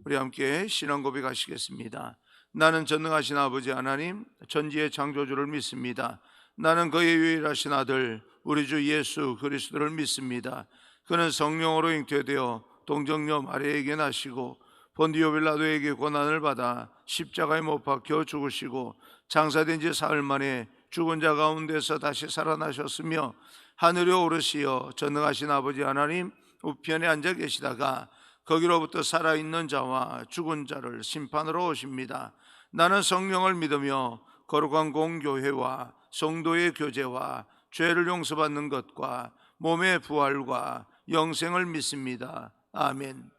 우리 함께 신앙 고백하시겠습니다. 나는 전능하신 아버지 하나님, 전지의 창조주를 믿습니다. 나는 그의 유일하신 아들 우리 주 예수 그리스도를 믿습니다. 그는 성령으로 잉태되어 동정녀 마리아에게 나시고 본디오 빌라도에게 고난을 받아 십자가에 못 박혀 죽으시고 장사된 지 사흘 만에 죽은 자 가운데서 다시 살아나셨으며 하늘에 오르시어 전능하신 아버지 하나님 우편에 앉아 계시다가 거기로부터 살아있는 자와 죽은 자를 심판으로 오십니다. 나는 성령을 믿으며 거룩한 공교회와 성도의 교제와 죄를 용서받는 것과 몸의 부활과 영생을 믿습니다. 아멘.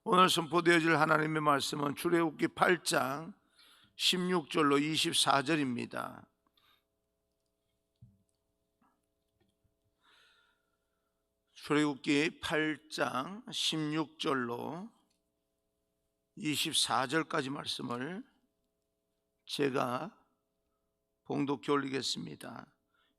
오늘 선포되어질 하나님의 말씀은 출애굽기 8장 16절로 24절입니다. 출애굽기 8장 16절로 24절까지 말씀을 제가 봉독해 올리겠습니다.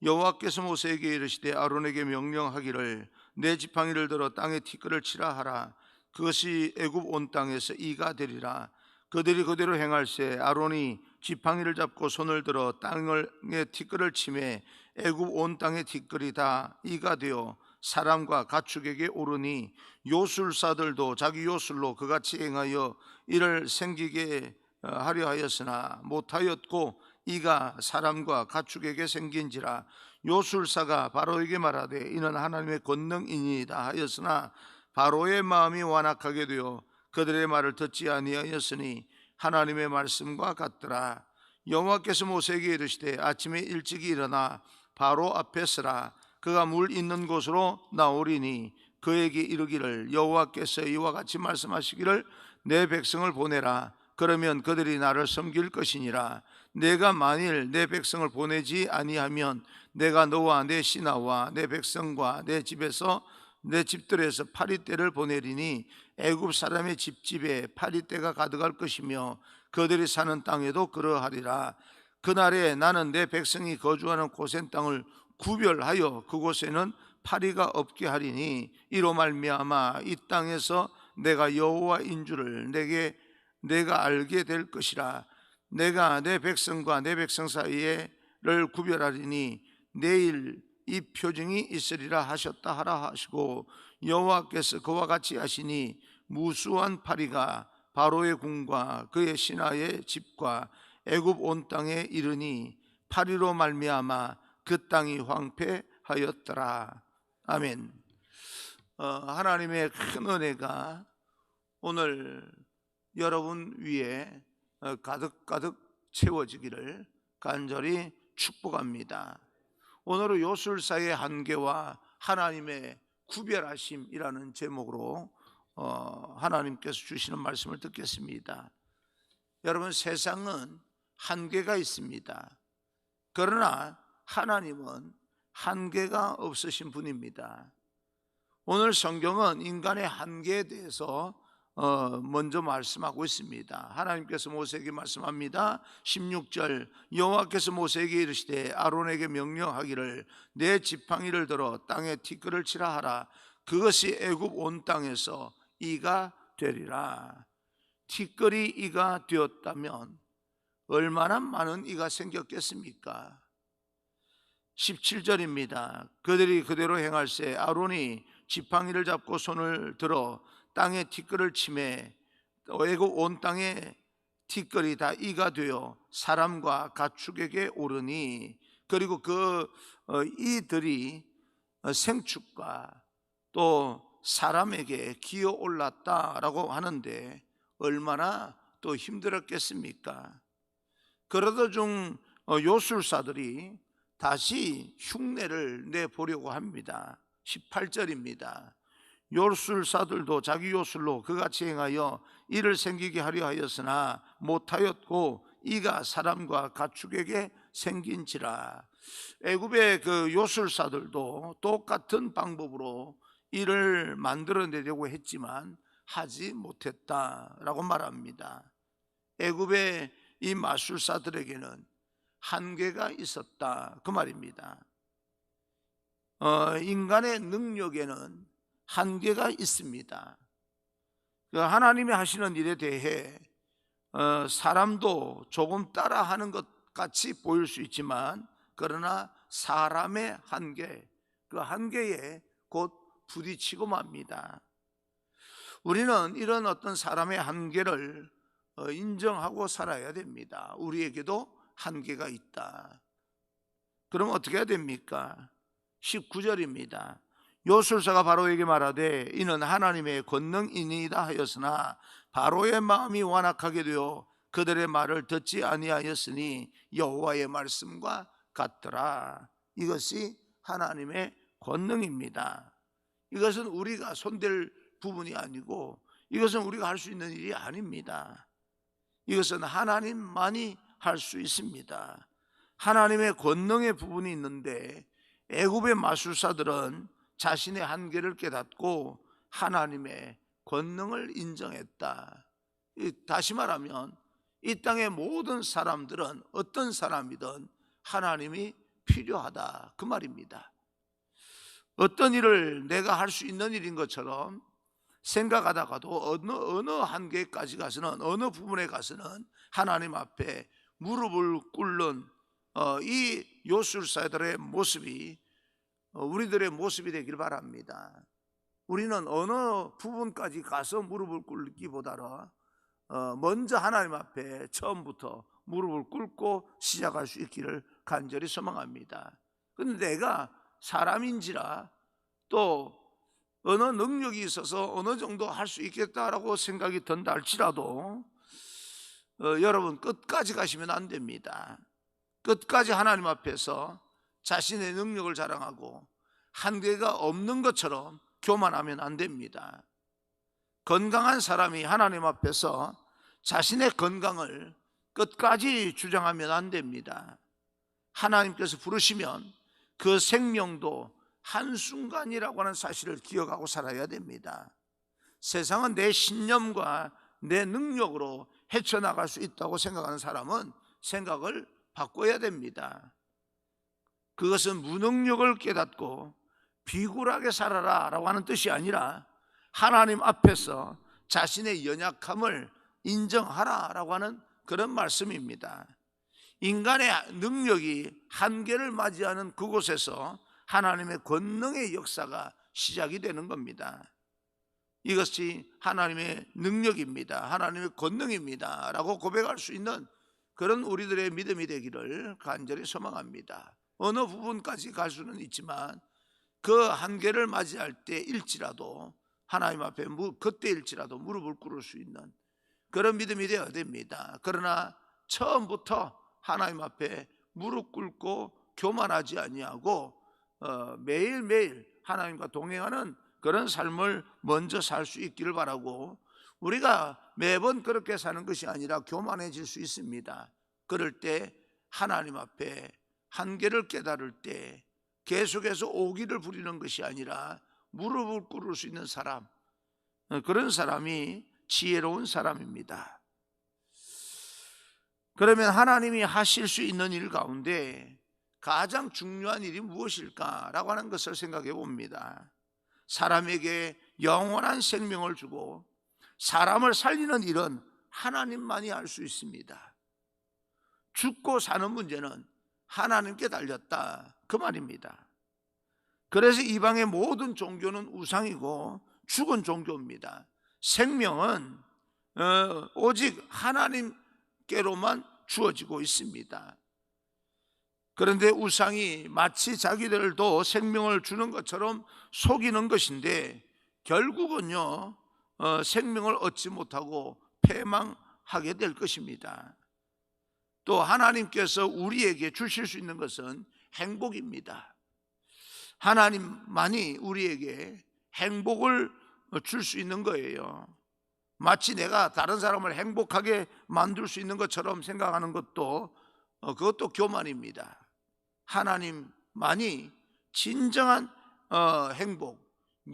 여호와께서 모세에게 이르시되 아론에게 명령하기를 내 지팡이를 들어 땅에 티끌을 치라 하라. 그것이 애굽 온 땅에서 이가 되리라. 그들이 그대로 행할세 아론이 지팡이를 잡고 손을 들어 땅에 티끌을 치매 애굽 온 땅의 티끌이 다 이가 되어 사람과 가축에게 오르니 요술사들도 자기 요술로 그같이 행하여 이를 생기게 하려 하였으나 못하였고 이가 사람과 가축에게 생긴지라. 요술사가 바로에게 말하되 이는 하나님의 권능이니이다 하였으나 바로의 마음이 완악하게 되어 그들의 말을 듣지 아니하였으니 하나님의 말씀과 같더라. 여호와께서 모세에게 이르시되 아침에 일찍이 일어나 바로 앞에 서라. 그가 물 있는 곳으로 나오리니 그에게 이르기를 여호와께서 이와 같이 말씀하시기를 내 백성을 보내라. 그러면 그들이 나를 섬길 것이니라. 내가 만일 내 백성을 보내지 아니하면 내가 너와 내 신하와 내 백성과 내 집에서 내 집들에서 파리떼를 보내리니 애굽 사람의 집집에 파리떼가 가득할 것이며 그들이 사는 땅에도 그러하리라. 그날에 나는 내 백성이 거주하는 고센 땅을 구별하여 그곳에는 파리가 없게 하리니 이로 말미암아 이 땅에서 내가 여호와인 줄을 내가 알게 될 것이라. 내가 내 백성과 내 백성 사이에를 구별하리니 내일 이 표징이 있으리라 하셨다 하라 하시고 여호와께서 그와 같이 하시니 무수한 파리가 바로의 궁과 그의 신하의 집과 애굽 온 땅에 이르니 파리로 말미암아 그 땅이 황폐하였더라. 아멘. 하나님의 큰 은혜가 오늘 여러분 위에 가득가득 채워지기를 간절히 축복합니다. 오늘은 요술사의 한계와 하나님의 구별하심이라는 제목으로 하나님께서 주시는 말씀을 듣겠습니다. 여러분, 세상은 한계가 있습니다. 그러나 하나님은 한계가 없으신 분입니다. 오늘 성경은 인간의 한계에 대해서 먼저 말씀하고 있습니다. 하나님께서 모세에게 말씀합니다. 16절 여호와께서 모세에게 이르시되 아론에게 명령하기를 내 지팡이를 들어 땅에 티끌을 치라 하라. 그것이 애굽 온 땅에서 이가 되리라. 티끌이 이가 되었다면 얼마나 많은 이가 생겼겠습니까? 17절입니다. 그들이 그대로 행할세 아론이 지팡이를 잡고 손을 들어 땅에 티끌을 치매 애굽 온 땅에 티끌이 다 이가 되어 사람과 가축에게 오르니 그리고 그 이들이 생축과 또 사람에게 기어 올랐다라고 하는데 얼마나 또 힘들었겠습니까? 그러던 중 요술사들이 다시 흉내를 내보려고 합니다. 18절입니다. 요술사들도 자기 요술로 그같이 행하여 이를 생기게 하려 하였으나 못하였고 이가 사람과 가축에게 생긴지라. 애굽의 그 요술사들도 똑같은 방법으로 이를 만들어내려고 했지만 하지 못했다라고 말합니다. 애굽의 이 마술사들에게는 한계가 있었다 그 말입니다. 인간의 능력에는 한계가 있습니다. 하나님이 하시는 일에 대해 사람도 조금 따라하는 것 같이 보일 수 있지만, 그러나 사람의 한계, 그 한계에 곧 부딪히고 맙니다. 우리는 이런 어떤 사람의 한계를 인정하고 살아야 됩니다. 우리에게도 한계가 있다. 그럼 어떻게 해야 됩니까? 19절입니다. 요술사가 바로에게 말하되 이는 하나님의 권능이니이다 하였으나 바로의 마음이 완악하게 되어 그들의 말을 듣지 아니하였으니 여호와의 말씀과 같더라. 이것이 하나님의 권능입니다. 이것은 우리가 손댈 부분이 아니고, 이것은 우리가 할 수 있는 일이 아닙니다. 이것은 하나님만이 할 수 있습니다. 하나님의 권능의 부분이 있는데, 애굽의 마술사들은 자신의 한계를 깨닫고 하나님의 권능을 인정했다. 다시 말하면 이 땅의 모든 사람들은 어떤 사람이든 하나님이 필요하다, 그 말입니다. 어떤 일을 내가 할 수 있는 일인 것처럼 생각하다가도 어느 한계까지 가서는, 어느 부분에 가서는 하나님 앞에 무릎을 꿇는 이 요술사들의 모습이 우리들의 모습이 되길 바랍니다. 우리는 어느 부분까지 가서 무릎을 꿇기보다는 먼저 하나님 앞에 처음부터 무릎을 꿇고 시작할 수 있기를 간절히 소망합니다. 그런데 내가 사람인지라 또 어느 능력이 있어서 어느 정도 할 수 있겠다라고 생각이 든다 할지라도 여러분, 끝까지 가시면 안 됩니다. 끝까지 하나님 앞에서 자신의 능력을 자랑하고 한계가 없는 것처럼 교만하면 안 됩니다. 건강한 사람이 하나님 앞에서 자신의 건강을 끝까지 주장하면 안 됩니다. 하나님께서 부르시면 그 생명도 한순간이라고 하는 사실을 기억하고 살아야 됩니다. 세상은 내 신념과 내 능력으로 헤쳐나갈 수 있다고 생각하는 사람은 생각을 바꿔야 됩니다. 그것은 무능력을 깨닫고 비굴하게 살아라 라고 하는 뜻이 아니라 하나님 앞에서 자신의 연약함을 인정하라 라고 하는 그런 말씀입니다. 인간의 능력이 한계를 맞이하는 그곳에서 하나님의 권능의 역사가 시작이 되는 겁니다. 이것이 하나님의 능력입니다, 하나님의 권능입니다 라고 고백할 수 있는 그런 우리들의 믿음이 되기를 간절히 소망합니다. 어느 부분까지 갈 수는 있지만 그 한계를 맞이할 때일지라도 하나님 앞에 그때일지라도 무릎을 꿇을 수 있는 그런 믿음이 되어야 됩니다. 그러나 처음부터 하나님 앞에 무릎 꿇고 교만하지 아니하고 매일매일 하나님과 동행하는 그런 삶을 먼저 살 수 있기를 바라고, 우리가 매번 그렇게 사는 것이 아니라 교만해질 수 있습니다. 그럴 때 하나님 앞에 한계를 깨달을 때 계속해서 오기를 부리는 것이 아니라 무릎을 꿇을 수 있는 사람, 그런 사람이 지혜로운 사람입니다. 그러면 하나님이 하실 수 있는 일 가운데 가장 중요한 일이 무엇일까라고 하는 것을 생각해 봅니다. 사람에게 영원한 생명을 주고 사람을 살리는 일은 하나님만이 할 수 있습니다. 죽고 사는 문제는 하나님께 달렸다, 그 말입니다. 그래서 이방의 모든 종교는 우상이고 죽은 종교입니다. 생명은 오직 하나님께로만 주어지고 있습니다. 그런데 우상이 마치 자기들도 생명을 주는 것처럼 속이는 것인데 결국은요 생명을 얻지 못하고 패망하게 될 것입니다. 또 하나님께서 우리에게 주실 수 있는 것은 행복입니다. 하나님만이 우리에게 행복을 줄 수 있는 거예요. 마치 내가 다른 사람을 행복하게 만들 수 있는 것처럼 생각하는 것도 그것도 교만입니다. 하나님만이 진정한 행복,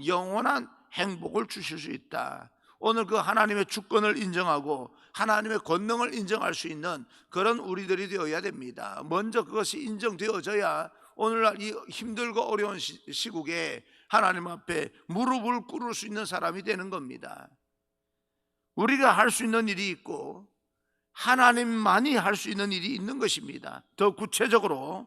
영원한 행복을 주실 수 있다. 오늘 그 하나님의 주권을 인정하고 하나님의 권능을 인정할 수 있는 그런 우리들이 되어야 됩니다. 먼저 그것이 인정되어져야 오늘날 이 힘들고 어려운 시국에 하나님 앞에 무릎을 꿇을 수 있는 사람이 되는 겁니다. 우리가 할 수 있는 일이 있고 하나님만이 할 수 있는 일이 있는 것입니다. 더 구체적으로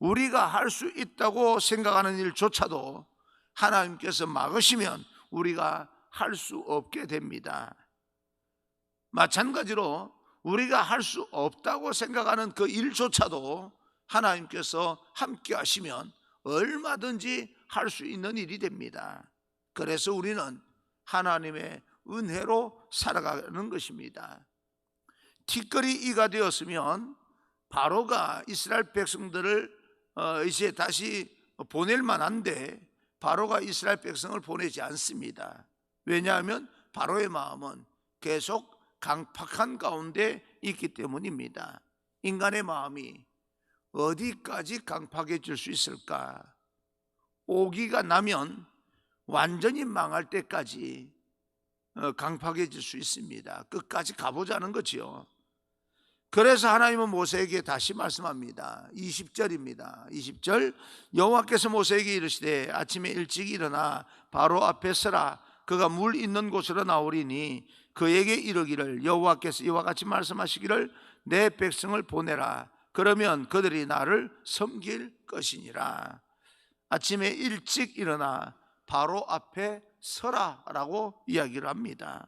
우리가 할 수 있다고 생각하는 일조차도 하나님께서 막으시면 우리가 할 수 없게 됩니다. 마찬가지로 우리가 할 수 없다고 생각하는 그 일조차도 하나님께서 함께 하시면 얼마든지 할 수 있는 일이 됩니다. 그래서 우리는 하나님의 은혜로 살아가는 것입니다. 티끌이 이가 되었으면 바로가 이스라엘 백성들을 이제 다시 보낼 만한데 바로가 이스라엘 백성을 보내지 않습니다. 왜냐하면 바로의 마음은 계속 강팍한 가운데 있기 때문입니다. 인간의 마음이 어디까지 강팍해질 수 있을까? 오기가 나면 완전히 망할 때까지 강팍해질 수 있습니다. 끝까지 가보자는 거죠. 그래서 하나님은 모세에게 다시 말씀합니다. 20절입니다. 20절, 여호와께서 모세에게 이르시되 아침에 일찍 일어나 바로 앞에 서라. 그가 물 있는 곳으로 나오리니 그에게 이르기를 여호와께서 이와 같이 말씀하시기를 내 백성을 보내라. 그러면 그들이 나를 섬길 것이니라. 아침에 일찍 일어나 바로 앞에 서라라고 이야기를 합니다.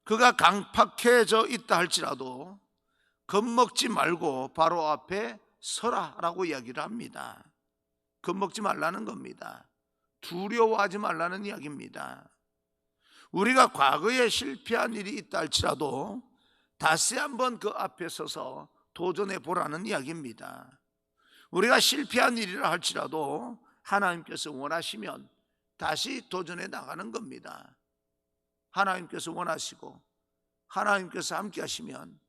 그가 강팍해져 있다 할지라도 겁먹지 말고 바로 앞에 서라라고 이야기를 합니다. 겁먹지 말라는 겁니다. 두려워하지 말라는 이야기입니다. 우리가 과거에 실패한 일이 있다 할지라도 다시 한번 그 앞에 서서 도전해 보라는 이야기입니다. 우리가 실패한 일이라 할지라도 하나님께서 원하시면 다시 도전해 나가는 겁니다. 하나님께서 원하시고 하나님께서 함께 하시면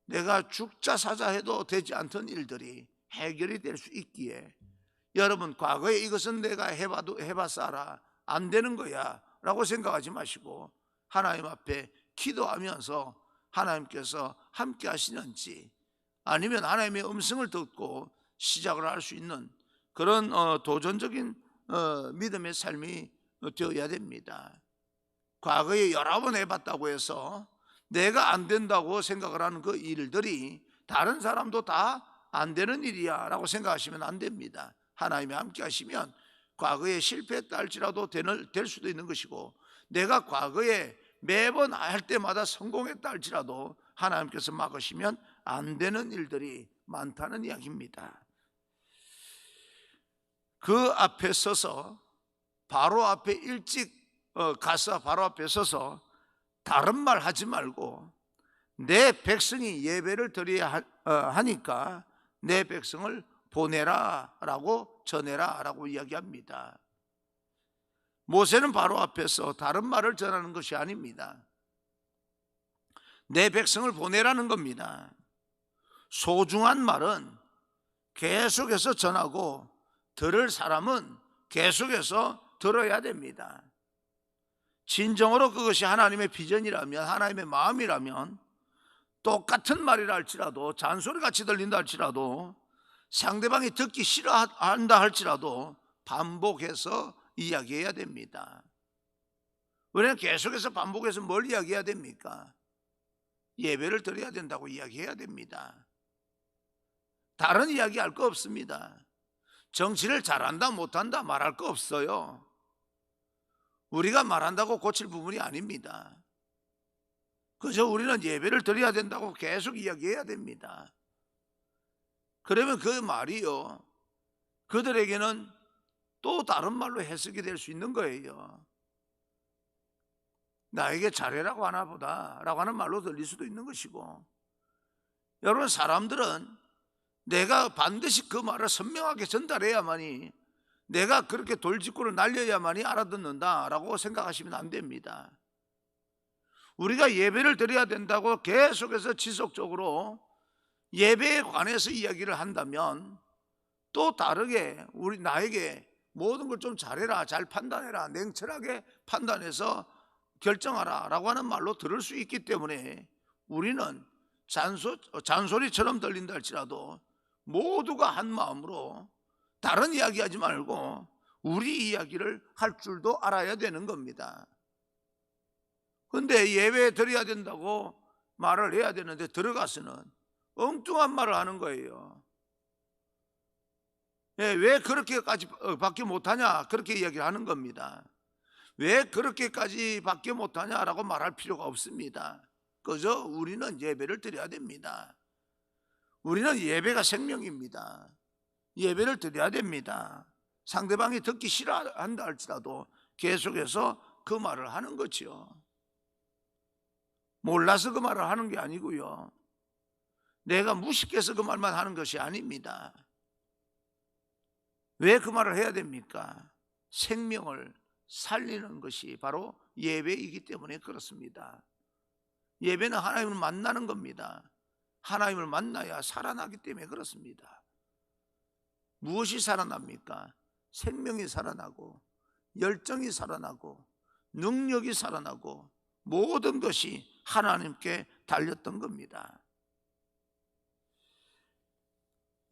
내가 죽자 사자 해도 되지 않던 일들이 해결이 될 수 있기에 여러분, 과거에 이것은 내가 해봐서 알아, 안 되는 거야 라고 생각하지 마시고 하나님 앞에 기도하면서 하나님께서 함께 하시는지 아니면 하나님의 음성을 듣고 시작을 할 수 있는 그런 도전적인 믿음의 삶이 되어야 됩니다. 과거에 여러 번 해봤다고 해서 내가 안 된다고 생각을 하는 그 일들이 다른 사람도 다 안 되는 일이야 라고 생각하시면 안 됩니다. 하나님이 함께 하시면 과거에 실패했다 할지라도 될 수도 있는 것이고 내가 과거에 매번 할 때마다 성공했다 할지라도 하나님께서 막으시면 안 되는 일들이 많다는 이야기입니다. 그 앞에 서서 바로 앞에 일찍 가서 바로 앞에 서서 다른 말 하지 말고 내 백성이 예배를 드려야 하니까 내 백성을 보내라 라고 전해라 라고 이야기합니다. 모세는 바로 앞에서 다른 말을 전하는 것이 아닙니다. 내 백성을 보내라는 겁니다. 소중한 말은 계속해서 전하고 들을 사람은 계속해서 들어야 됩니다. 진정으로 그것이 하나님의 비전이라면, 하나님의 마음이라면 똑같은 말이라 할지라도, 잔소리같이 들린다 할지라도, 상대방이 듣기 싫어한다 할지라도 반복해서 이야기해야 됩니다. 왜냐하면 계속해서 반복해서 뭘 이야기해야 됩니까? 예배를 드려야 된다고 이야기해야 됩니다. 다른 이야기할 거 없습니다. 정치를 잘한다 못한다 말할 거 없어요. 우리가 말한다고 고칠 부분이 아닙니다. 그저 우리는 예배를 드려야 된다고 계속 이야기해야 됩니다. 그러면 그 말이요, 그들에게는 또 다른 말로 해석이 될 수 있는 거예요. 나에게 잘해라고 하나 보다 라고 하는 말로 들릴 수도 있는 것이고, 여러분, 사람들은 내가 반드시 그 말을 선명하게 전달해야만이, 내가 그렇게 돌직구를 날려야만이 알아듣는다라고 생각하시면 안 됩니다. 우리가 예배를 드려야 된다고 계속해서 지속적으로 예배에 관해서 이야기를 한다면 또 다르게 나에게 모든 걸 좀 잘해라, 잘 판단해라, 냉철하게 판단해서 결정하라 라고 하는 말로 들을 수 있기 때문에 우리는 잔소리처럼 들린다 할지라도 모두가 한 마음으로 다른 이야기하지 말고 우리 이야기를 할 줄도 알아야 되는 겁니다. 근데 예배 드려야 된다고 말을 해야 되는데 들어가서는 엉뚱한 말을 하는 거예요. 예, 왜 그렇게까지 밖에 못하냐, 그렇게 이야기를 하는 겁니다. 왜 그렇게까지 밖에 못하냐라고 말할 필요가 없습니다. 그저 우리는 예배를 드려야 됩니다. 우리는 예배가 생명입니다. 예배를 드려야 됩니다. 상대방이 듣기 싫어한다 할지라도 계속해서 그 말을 하는 거죠. 몰라서 그 말을 하는 게 아니고요, 내가 무식해서 그 말만 하는 것이 아닙니다. 왜 그 말을 해야 됩니까? 생명을 살리는 것이 바로 예배이기 때문에 그렇습니다. 예배는 하나님을 만나는 겁니다. 하나님을 만나야 살아나기 때문에 그렇습니다. 무엇이 살아납니까? 생명이 살아나고, 열정이 살아나고, 능력이 살아나고, 모든 것이 하나님께 달렸던 겁니다.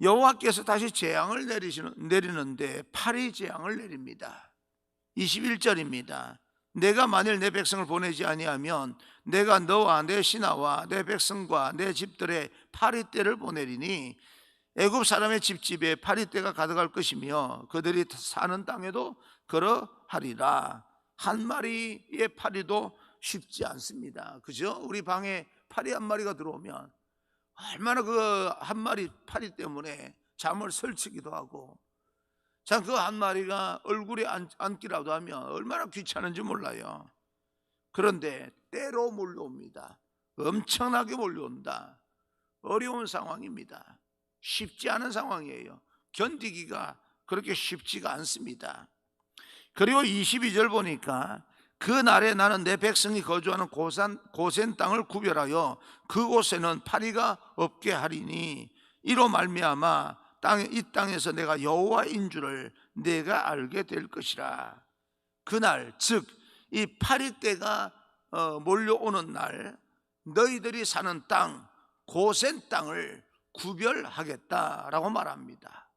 여호와께서 다시 재앙을 내리는데 파리 재앙을 내립니다. 21절입니다. 내가 만일 내 백성을 보내지 아니하면 내가 너와 내 신하와 내 백성과 내 집들의 파리떼를 보내리니 애굽 사람의 집집에 파리떼가 가득할 것이며 그들이 사는 땅에도 그러하리라. 한 마리의 파리도 쉽지 않습니다. 그죠? 우리 방에 파리 한 마리가 들어오면 얼마나 그 한 마리 파리 때문에 잠을 설치기도 하고, 참 그 한 마리가 얼굴에 앉기라도 하면 얼마나 귀찮은지 몰라요. 그런데 때로 몰려옵니다. 엄청나게 몰려온다. 어려운 상황입니다. 쉽지 않은 상황이에요. 견디기가 그렇게 쉽지가 않습니다. 그리고 22절 보니까 그날에 나는 내 백성이 거주하는 고센 땅을 구별하여 그곳에는 파리가 없게 하리니 이로 말미암아 이 땅에서 내가 여호와인 줄을 내가 알게 될 것이라. 그날, 즉 이 파리떼가 몰려오는 날 너희들이 사는 땅, 고센 땅을 구별하겠다라고 말합니다.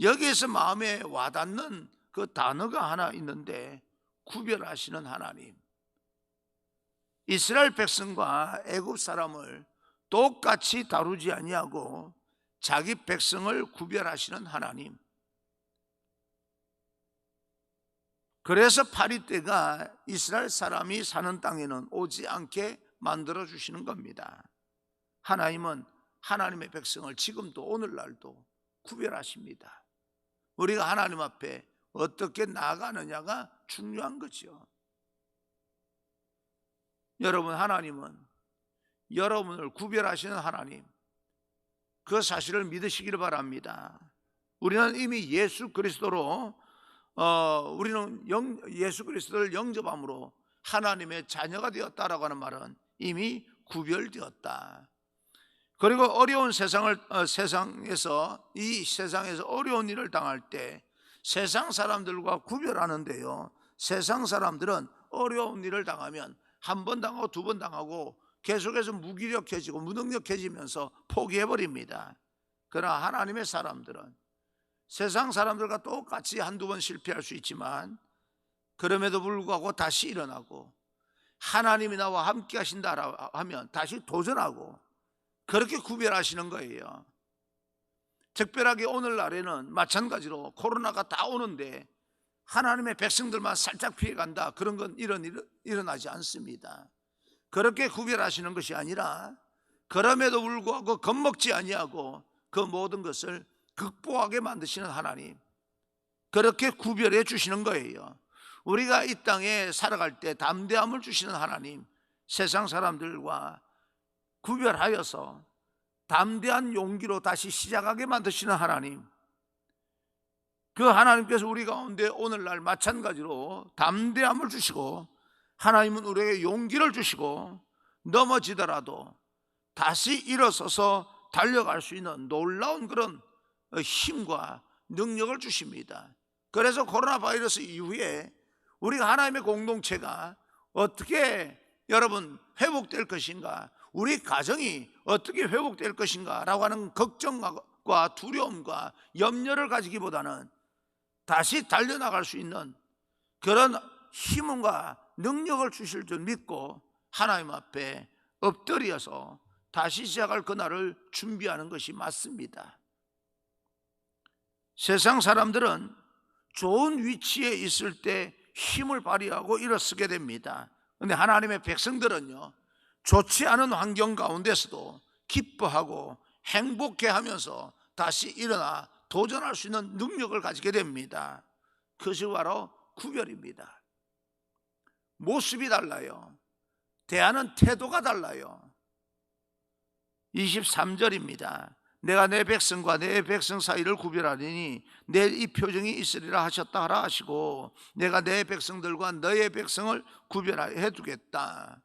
여기에서 마음에 와닿는 그 단어가 하나 있는데, 구별하시는 하나님. 이스라엘 백성과 애굽 사람을 똑같이 다루지 아니하고 자기 백성을 구별하시는 하나님. 그래서 파리떼가 이스라엘 사람이 사는 땅에는 오지 않게 만들어 주시는 겁니다. 하나님은 하나님의 백성을 지금도 오늘날도 구별하십니다. 우리가 하나님 앞에 어떻게 나아가느냐가 중요한 거죠. 여러분, 하나님은 여러분을 구별하시는 하나님, 그 사실을 믿으시기를 바랍니다. 우리는 이미 예수 그리스도로 예수 그리스도를 영접함으로 하나님의 자녀가 되었다라고 하는 말은 이미 구별되었다. 그리고 어려운 세상에서 이 세상에서 어려운 일을 당할 때 세상 사람들과 구별하는데요, 세상 사람들은 어려운 일을 당하면 한 번 당하고 두 번 당하고 계속해서 무기력해지고 무능력해지면서 포기해버립니다. 그러나 하나님의 사람들은 세상 사람들과 똑같이 한두 번 실패할 수 있지만 그럼에도 불구하고 다시 일어나고, 하나님이 나와 함께 하신다 하면 다시 도전하고, 그렇게 구별하시는 거예요. 특별하게 오늘날에는 마찬가지로 코로나가 다 오는데 하나님의 백성들만 살짝 피해간다, 그런 건 일어나지 않습니다. 그렇게 구별하시는 것이 아니라 그럼에도 불구하고 겁먹지 아니하고 그 모든 것을 극복하게 만드시는 하나님, 그렇게 구별해 주시는 거예요. 우리가 이 땅에 살아갈 때 담대함을 주시는 하나님, 세상 사람들과 구별하여서 담대한 용기로 다시 시작하게 만드시는 하나님, 그 하나님께서 우리 가운데 오늘날 마찬가지로 담대함을 주시고, 하나님은 우리에게 용기를 주시고 넘어지더라도 다시 일어서서 달려갈 수 있는 놀라운 그런 힘과 능력을 주십니다. 그래서 코로나 바이러스 이후에 우리가 하나님의 공동체가 어떻게 여러분 회복될 것인가, 우리 가정이 어떻게 회복될 것인가 라고 하는 걱정과 두려움과 염려를 가지기보다는 다시 달려나갈 수 있는 그런 힘과 능력을 주실 줄 믿고 하나님 앞에 엎드려서 다시 시작할 그날을 준비하는 것이 맞습니다. 세상 사람들은 좋은 위치에 있을 때 힘을 발휘하고 일어서게 됩니다. 그런데 하나님의 백성들은요, 좋지 않은 환경 가운데서도 기뻐하고 행복해하면서 다시 일어나 도전할 수 있는 능력을 가지게 됩니다. 그것이 바로 구별입니다. 모습이 달라요. 대하는 태도가 달라요. 23절입니다. 내가 내 백성과 내 백성 사이를 구별하리니 내 이 표정이 있으리라 하셨다 하라 하시고, 내가 내 백성들과 너의 백성을 구별해 두겠다.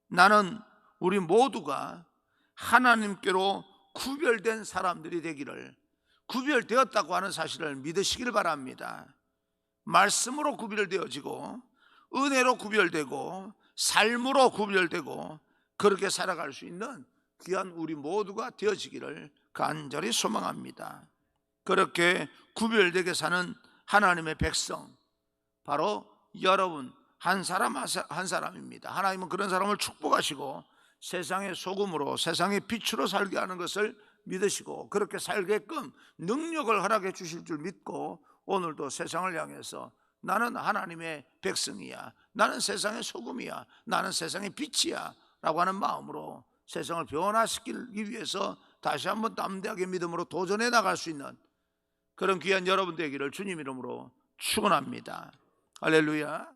나는 우리 모두가 하나님께로 구별된 사람들이 되기를, 구별되었다고 하는 사실을 믿으시길 바랍니다. 말씀으로 구별되어지고 은혜로 구별되고 삶으로 구별되고 그렇게 살아갈 수 있는 귀한 우리 모두가 되어지기를 간절히 소망합니다. 그렇게 구별되게 사는 하나님의 백성, 바로 여러분 한 사람 한 사람입니다. 하나님은 그런 사람을 축복하시고 세상의 소금으로 세상의 빛으로 살게 하는 것을 믿으시고 그렇게 살게끔 능력을 허락해 주실 줄 믿고 오늘도 세상을 향해서 나는 하나님의 백성이야, 나는 세상의 소금이야, 나는 세상의 빛이야 라고 하는 마음으로 세상을 변화시키기 위해서 다시 한번 담대하게 믿음으로 도전해 나갈 수 있는 그런 귀한 여러분 되기를 주님 이름으로 축원합니다. 할렐루야.